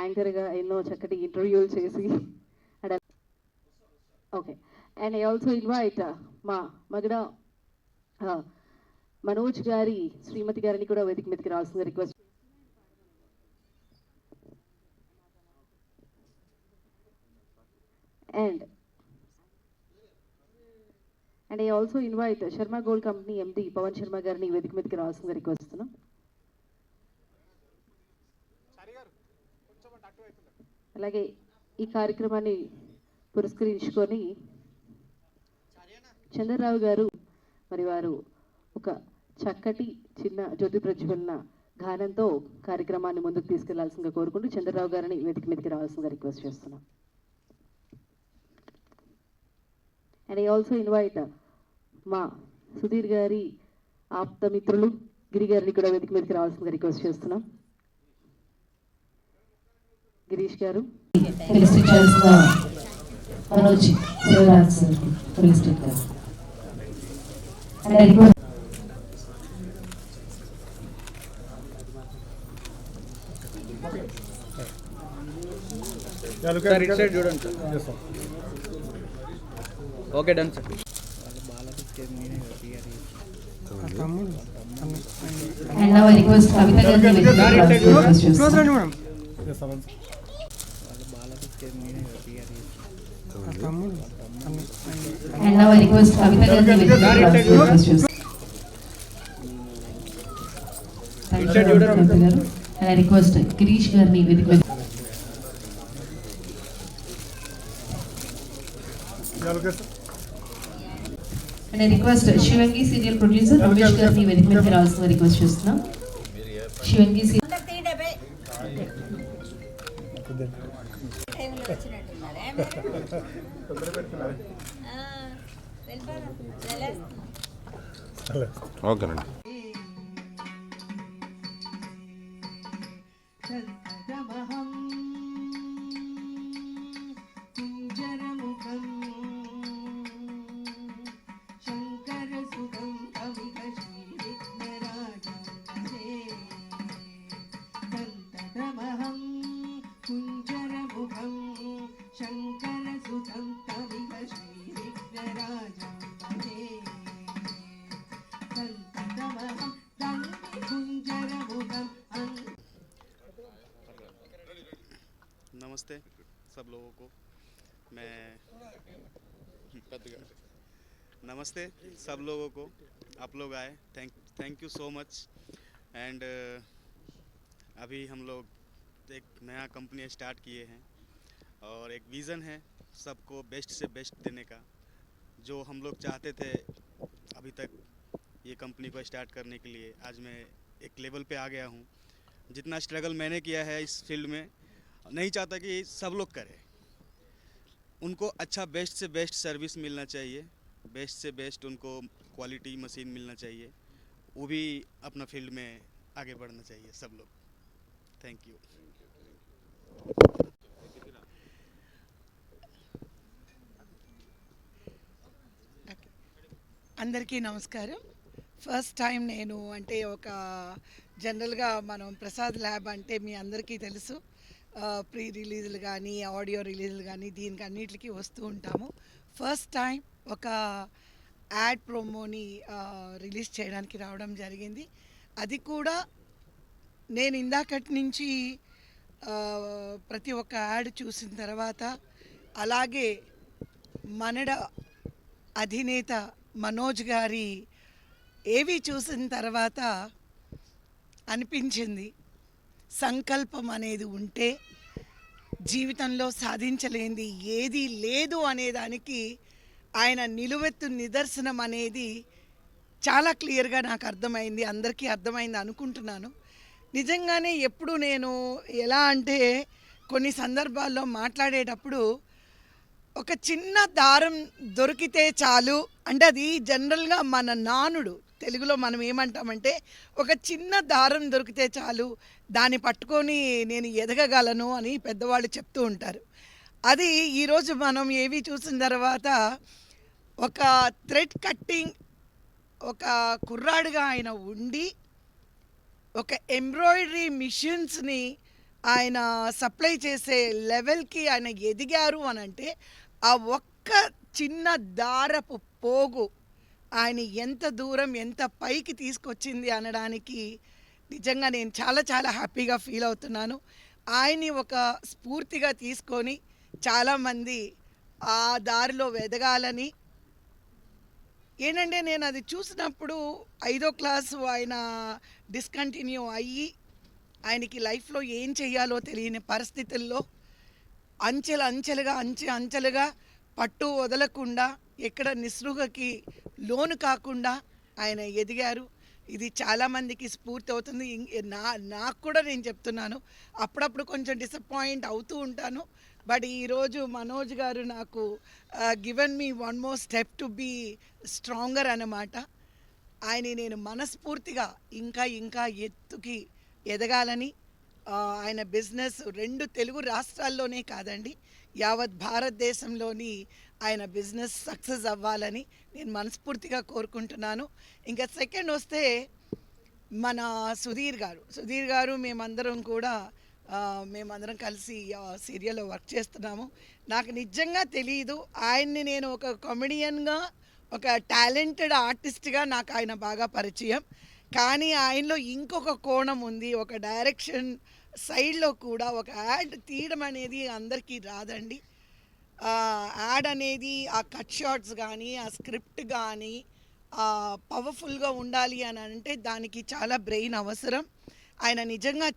యాంకర్గా ఎన్నో చక్కటి ఇంటర్వ్యూలు చేసి and okay. And I also invite మా మగడ మనోజ్ గారి శ్రీమతి గారిని కూడా వేదిక మీదకి రావాల్సింది request. And I also invite Sharma Gold Company MD Pavan Sharma గారిని వేదిక మీదకి రావాల్సింది రిక్వెస్ట్ చేస్తున్నాం. అలాగే ఈ కార్యక్రమాన్ని పురస్కరించుకొని చంద్రరావు గారు మరి వారు ఒక చక్కటి చిన్న జ్యోతి ప్రజ్వలన గానంతో కార్యక్రమాన్ని ముందుకు తీసుకెళ్లాల్సిందిగా కోరుకుంటూ చంద్రరావు గారిని వేదిక మీదకి రావాల్సిందిగా రిక్వెస్ట్ చేస్తున్నాం. అండ్ ఐ ఆల్సో ఇన్వైట్ మా సుధీర్ గారి ఆప్త మిత్రులు గిరి గారిని కూడా వేదిక మీదకి రావాల్సిందిగా రిక్వెస్ట్ చేస్తున్నాం. గిరీష్ గారు మనోజ్ శివరాజ్ సార్ ఫెలిసిటేట్ గారు. చూడండి okay done sir. And now I request Kavita Gandhi with And now I request Kavita Gandhi with And I request Girish Garni with And I request Shivangi serial producer Ramesh Garni వేదిక మీద రావాల్సిన request చేస్తున్నాం. శివంగి ఓకేనండి. नमस्ते सब लोगों को। नमस्ते सब लोगों को, आप लोग आए, thank you so much. And अभी हम लोग एक नया कंपनी स्टार्ट किए हैं और एक विज़न है सबको बेस्ट से बेस्ट देने का। जो हम लोग चाहते थे अभी तक ये कंपनी को स्टार्ट करने के लिए, आज मैं एक लेवल पे आ गया हूँ। जितना स्ट्रगल मैंने किया है इस फील्ड में, नहीं चाहता कि सब लोग करें। उनको अच्छा बेस्ट से बेस्ट सर्विस मिलना चाहिए, बेस्ट से बेस्ट उनको क्वालिटी मशीन मिलना चाहिए, वो भी अपना फील्ड में आगे बढ़ना चाहिए सब लोग। Thank you. అందరికీ నమస్కారం. ఫస్ట్ టైం నేను అంటే ఒక జనరల్గా మనం ప్రసాద్ ల్యాబ్ అంటే మీ అందరికీ తెలుసు, ప్రీ రిలీజులు కానీ ఆడియో రిలీజులు కానీ దీనికి అన్నిటికీ వస్తూ ఉంటాము. ఫస్ట్ టైం ఒక యాడ్ ప్రోమోని రిలీజ్ చేయడానికి రావడం జరిగింది. అది కూడా నేను ఇందాకటి నుంచి ప్రతి ఒక్క యాడ్ చూసిన తర్వాత, అలాగే మనడ అధినేత మనోజ్ గారి ఏవి చూసిన తర్వాత అనిపించింది, సంకల్పం అనేది ఉంటే జీవితంలో సాధించలేనిది ఏది లేదు అనేదానికి ఆయన నిలువెత్తు నిదర్శనం అనేది చాలా క్లియర్గా నాకు అర్థమైంది, అందరికీ అర్థమైంది అనుకుంటున్నాను. నిజంగానే ఎప్పుడు నేను ఎలా అంటే కొన్ని సందర్భాల్లో మాట్లాడేటప్పుడు ఒక చిన్న దారం దొరికితే చాలు అంటే, అది జనరల్గా మన నానుడు తెలుగులో మనం ఏమంటామంటే ఒక చిన్న దారం దొరికితే చాలు దాన్ని పట్టుకొని నేను ఎదగగలను అని పెద్దవాళ్ళు చెప్తూ ఉంటారు. అది ఈరోజు మనం ఏవి చూసిన తర్వాత ఒక థ్రెడ్ కట్టింగ్ ఒక కుర్రాడుగా ఆయన ఉండి ఒక ఎంబ్రాయిడరీ మిషన్స్ని ఆయన సప్లై చేసే లెవెల్కి ఆయన ఎదిగారు అని అంటే ఆ ఒక్క చిన్న దారపు పోగు ఆయన ఎంత దూరం ఎంత పైకి తీసుకొచ్చింది అనడానికి నిజంగా నేను చాలా చాలా హ్యాపీగా ఫీల్ అవుతున్నాను. ఆయన్ని ఒక స్ఫూర్తిగా తీసుకొని చాలామంది ఆ దారిలో ఎదగాలని. ఏంటంటే నేను అది చూసినప్పుడు 5వ క్లాసు ఆయన డిస్కంటిన్యూ అయ్యి ఆయనకి లైఫ్లో ఏం చేయాలో తెలియని పరిస్థితుల్లో అంచెలుగా పట్టు వదలకుండా ఎక్కడ నిస్పృహకి లోను కాకుండా ఆయన ఎదిగారు. ఇది చాలామందికి స్ఫూర్తి అవుతుంది. నాకు కూడా నేను చెప్తున్నాను, అప్పుడప్పుడు కొంచెం డిసప్పాయింట్ అవుతూ ఉంటాను. బట్ ఈరోజు మనోజ్ గారు నాకు given me one more step to be stronger అన్నమాట. ఆయన నేను మనస్ఫూర్తిగా ఇంకా ఎత్తుకి ఎదగాలని, ఆయన బిజినెస్ 2 తెలుగు రాష్ట్రాల్లోనే కాదండి, యావత్ భారతదేశంలోని ఆయన బిజినెస్ సక్సెస్ అవ్వాలని నేను మనస్ఫూర్తిగా కోరుకుంటున్నాను. ఇంకా సెకండ్ వస్తే మన సుధీర్ గారు మేమందరం కలిసి సీరియల్లో వర్క్ చేస్తున్నాము. నాకు నిజంగా తెలియదు, ఆయన్ని నేను ఒక కామెడియన్గా, ఒక టాలెంటెడ్ ఆర్టిస్ట్గా నాకు ఆయన బాగా పరిచయం. కానీ ఆయనలో ఇంకొక కోణం ఉంది. ఒక డైరెక్షన్ సైడ్లో కూడా ఒక యాడ్ తీయడం అనేది అందరికీ రాదండి. యాడ్ అనేది ఆ కట్ షాట్స్ కానీ ఆ స్క్రిప్ట్ కానీ పవర్ఫుల్గా ఉండాలి అని అంటే దానికి చాలా బ్రెయిన్ అవసరం. ఆయన నిజంగా